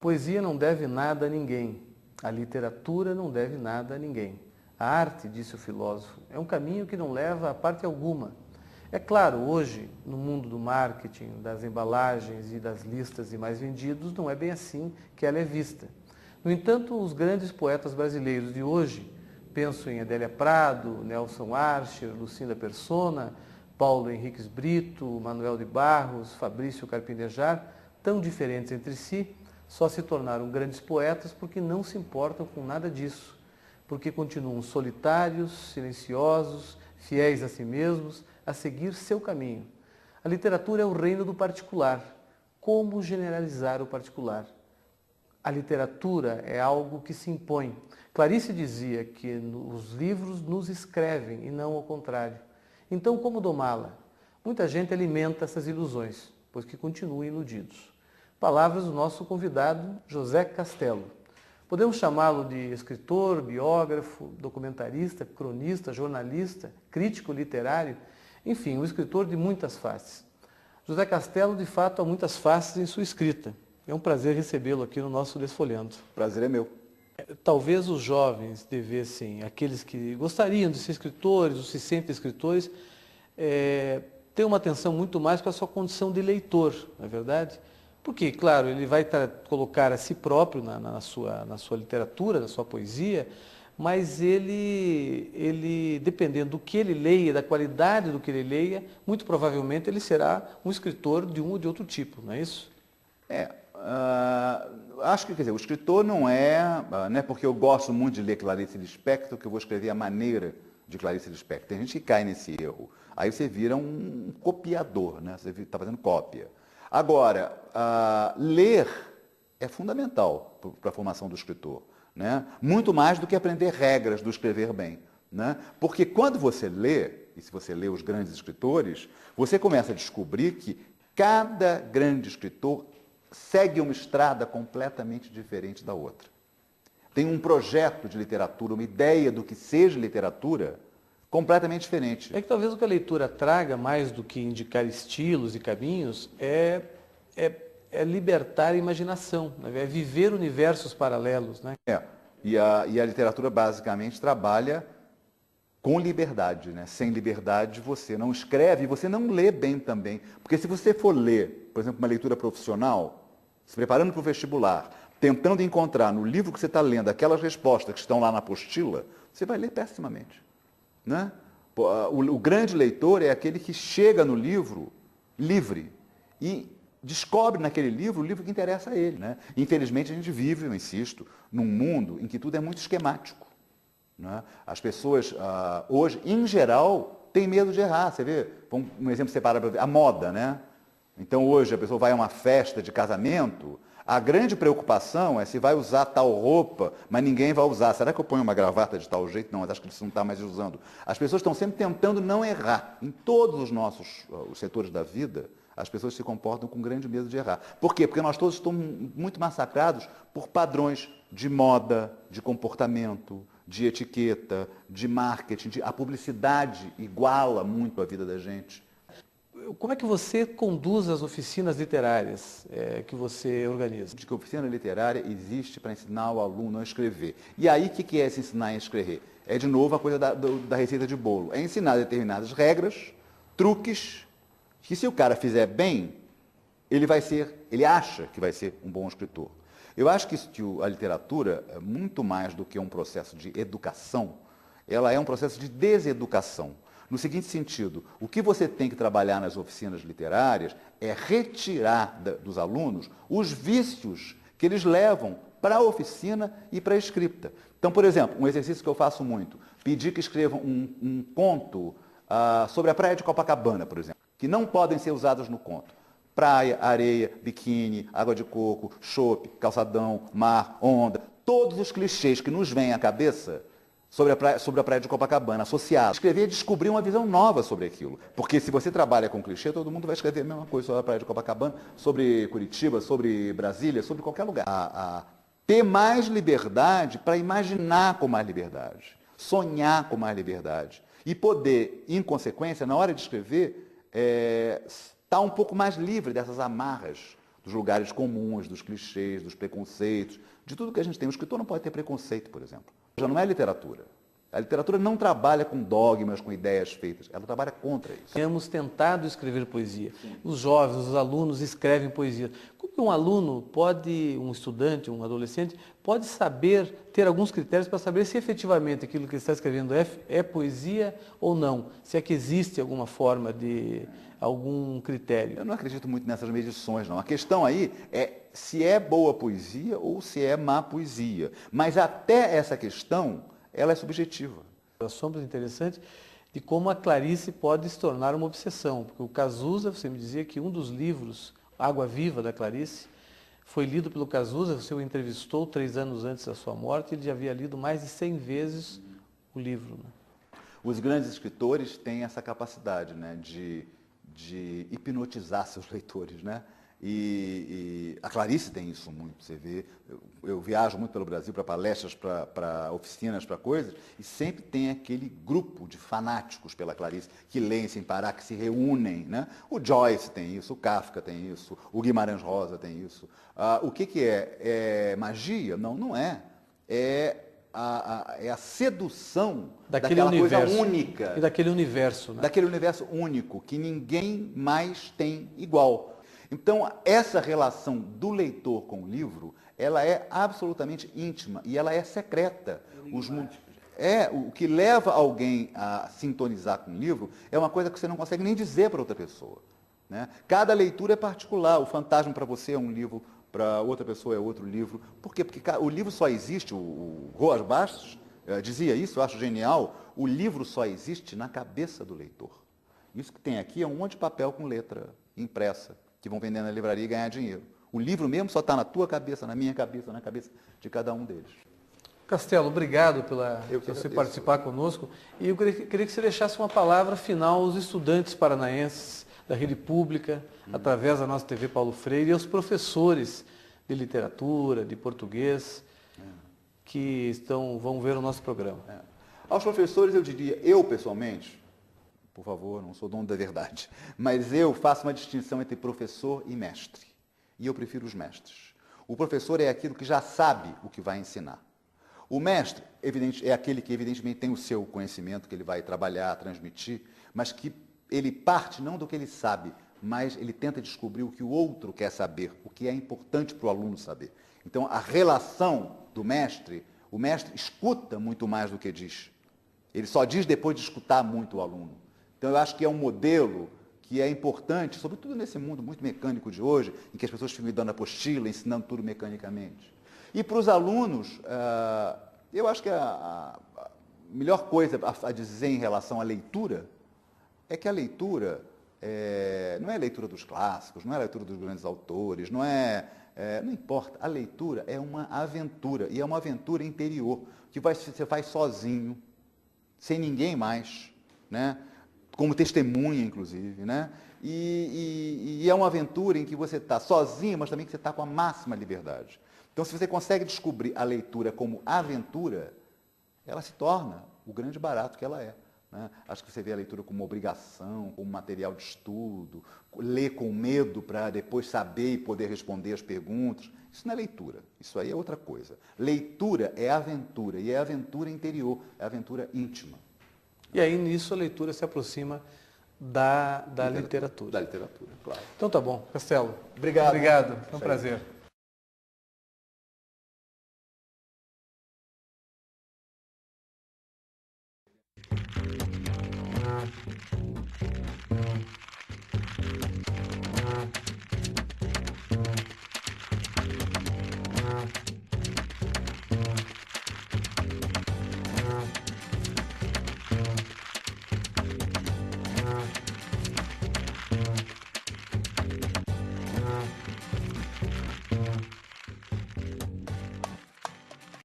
poesia não deve nada a ninguém. A literatura não deve nada a ninguém. A arte, disse o filósofo, é um caminho que não leva a parte alguma. É claro, hoje, no mundo do marketing, das embalagens e das listas de mais vendidos, não é bem assim que ela é vista. No entanto, os grandes poetas brasileiros de hoje, penso em Adélia Prado, Nelson Archer, Lucinda Persona, Paulo Henriques Brito, Manuel de Barros, Fabrício Carpinejar, tão diferentes entre si, só se tornaram grandes poetas porque não se importam com nada disso, porque continuam solitários, silenciosos, fiéis a si mesmos, a seguir seu caminho. A literatura é o reino do particular. Como generalizar o particular? A literatura é algo que se impõe. Clarice dizia que os livros nos escrevem e não ao contrário. Então, como domá-la? Muita gente alimenta essas ilusões, pois que continuam iludidos. Palavras do nosso convidado, José Castelo. Podemos chamá-lo de escritor, biógrafo, documentarista, cronista, jornalista, crítico literário, enfim, um escritor de muitas faces. José Castelo, de fato, há muitas faces em sua escrita. É um prazer recebê-lo aqui no nosso Desfolhando. Prazer é meu. Talvez os jovens devessem, aqueles que gostariam de ser escritores, ou se sentem escritores, ter uma atenção muito mais para a sua condição de leitor, não é verdade? Porque, claro, ele vai colocar a si próprio na sua literatura, na sua poesia, mas ele, dependendo do que ele leia, da qualidade do que ele leia, muito provavelmente ele será um escritor de um ou de outro tipo, não é isso? Acho que, quer dizer, o escritor não é porque eu gosto muito de ler Clarice Lispector que eu vou escrever a maneira de Clarice Lispector. Tem gente que cai nesse erro. Aí você vira um copiador, né? Você está fazendo cópia. Agora, ler é fundamental para a formação do escritor, né? Muito mais do que aprender regras do escrever bem, né? Porque quando você lê, e se você lê os grandes escritores, você começa a descobrir que cada grande escritor segue uma estrada completamente diferente da outra. Tem um projeto de literatura, uma ideia do que seja literatura completamente diferente. É que talvez o que a leitura traga, mais do que indicar estilos e caminhos, é libertar a imaginação, né? É viver universos paralelos, né? E a literatura basicamente trabalha com liberdade, né? Sem liberdade você não escreve, você não lê bem também. Porque se você for ler, por exemplo, uma leitura profissional, se preparando para o vestibular, tentando encontrar no livro que você está lendo aquelas respostas que estão lá na apostila, você vai ler pessimamente, né? O grande leitor é aquele que chega no livro livre e descobre naquele livro o livro que interessa a ele, né? Infelizmente a gente vive, eu insisto, num mundo em que tudo é muito esquemático, né? As pessoas hoje, em geral, têm medo de errar. Você vê, um exemplo separado para ver, a moda, né? Então hoje a pessoa vai a uma festa de casamento, a grande preocupação é se vai usar tal roupa, mas ninguém vai usar. Será que eu ponho uma gravata de tal jeito? Não, acho que isso não está mais usando. As pessoas estão sempre tentando não errar. Em todos os setores da vida, as pessoas se comportam com grande medo de errar. Por quê? Porque nós todos estamos muito massacrados por padrões de moda, de comportamento, de etiqueta, de marketing. A publicidade iguala muito a vida da gente. Como é que você conduz as oficinas literárias que você organiza? De que a oficina literária existe para ensinar o aluno a escrever. E aí, o que é se ensinar a escrever? É, de novo, a coisa da receita de bolo. É ensinar determinadas regras, truques, que se o cara fizer bem, ele acha que vai ser um bom escritor. Eu acho que a literatura, é muito mais do que um processo de educação, ela é um processo de deseducação. No seguinte sentido, o que você tem que trabalhar nas oficinas literárias é retirar dos alunos os vícios que eles levam para a oficina e para a escrita. Então, por exemplo, um exercício que eu faço muito, pedir que escrevam um conto sobre a praia de Copacabana, por exemplo, que não podem ser usados no conto. Praia, areia, biquíni, água de coco, chope, calçadão, mar, onda, todos os clichês que nos vêm à cabeça sobre a praia de Copacabana, associado. Escrever é descobrir uma visão nova sobre aquilo. Porque se você trabalha com clichê, todo mundo vai escrever a mesma coisa sobre a praia de Copacabana, sobre Curitiba, sobre Brasília, sobre qualquer lugar. Ter mais liberdade para imaginar com mais liberdade, sonhar com mais liberdade. E poder, em consequência, na hora de escrever, estar um pouco mais livre dessas amarras dos lugares comuns, dos clichês, dos preconceitos, de tudo que a gente tem. O escritor não pode ter preconceito, por exemplo. Já não é literatura. A literatura não trabalha com dogmas, com ideias feitas. Ela trabalha contra isso. Temos tentado escrever poesia. Os jovens, os alunos escrevem poesia. Como que um aluno pode, um estudante, um adolescente, pode saber, ter alguns critérios para saber se efetivamente aquilo que ele está escrevendo é poesia ou não? Se é que existe alguma forma de, algum critério? Eu não acredito muito nessas medições, não. A questão aí é se é boa poesia ou se é má poesia. Mas até essa questão, ela é subjetiva. As sombras interessantes de como a Clarice pode se tornar uma obsessão. Porque o Cazuza, você me dizia que um dos livros, Água Viva, da Clarice, foi lido pelo Cazuza, você o entrevistou 3 anos antes da sua morte, ele já havia lido mais de 100 vezes o livro. Né? Os grandes escritores têm essa capacidade, né, de hipnotizar seus leitores, né? E a Clarice tem isso muito, você vê, eu viajo muito pelo Brasil para palestras, para oficinas, para coisas, e sempre tem aquele grupo de fanáticos pela Clarice, que leem sem parar, que se reúnem, né? O Joyce tem isso, o Kafka tem isso, o Guimarães Rosa tem isso. O que é? É magia? Não, não é. É a sedução daquela coisa única. E daquele universo. Né? Daquele universo único, que ninguém mais tem igual. Então, essa relação do leitor com o livro, ela é absolutamente íntima e ela é secreta. O que leva alguém a sintonizar com o livro é uma coisa que você não consegue nem dizer para outra pessoa. Né? Cada leitura é particular. O Fantasma para você é um livro, para outra pessoa é outro livro. Por quê? Porque o livro só existe, o Roas Bastos dizia isso, eu acho genial, o livro só existe na cabeça do leitor. Isso que tem aqui é um monte de papel com letra impressa, que vão vender na livraria e ganhar dinheiro. O livro mesmo só está na tua cabeça, na minha cabeça, na cabeça de cada um deles. Castelo, obrigado por você participar conosco. E eu queria que você deixasse uma palavra final aos estudantes paranaenses da rede pública, através da nossa TV Paulo Freire, e aos professores de literatura, de português, que vão ver o nosso programa. Aos professores eu diria, eu pessoalmente, por favor, não sou dono da verdade, mas eu faço uma distinção entre professor e mestre. E eu prefiro os mestres. O professor é aquilo que já sabe o que vai ensinar. O mestre é aquele que evidentemente tem o seu conhecimento, que ele vai trabalhar, transmitir, mas que ele parte não do que ele sabe, mas ele tenta descobrir o que o outro quer saber, o que é importante para o aluno saber. Então, a relação do mestre, o mestre escuta muito mais do que diz. Ele só diz depois de escutar muito o aluno. Então, eu acho que é um modelo que é importante, sobretudo nesse mundo muito mecânico de hoje, em que as pessoas ficam dando apostila, ensinando tudo mecanicamente. E para os alunos, eu acho que a melhor coisa a dizer em relação à leitura é que a leitura não é a leitura dos clássicos, não é a leitura dos grandes autores, não importa. A leitura é uma aventura, e é uma aventura interior, que você faz sozinho, sem ninguém mais, né? Como testemunha, inclusive, né? E é uma aventura em que você está sozinho, mas também que você está com a máxima liberdade. Então, se você consegue descobrir a leitura como aventura, ela se torna o grande barato que ela é. Né? Acho que você vê a leitura como obrigação, como material de estudo, ler com medo para depois saber e poder responder as perguntas. Isso não é leitura, isso aí é outra coisa. Leitura é aventura, e é aventura interior, é aventura íntima. E aí, nisso, a leitura se aproxima da literatura. Da literatura, claro. Então tá bom. Castelo. Obrigado. Obrigado. Foi um prazer.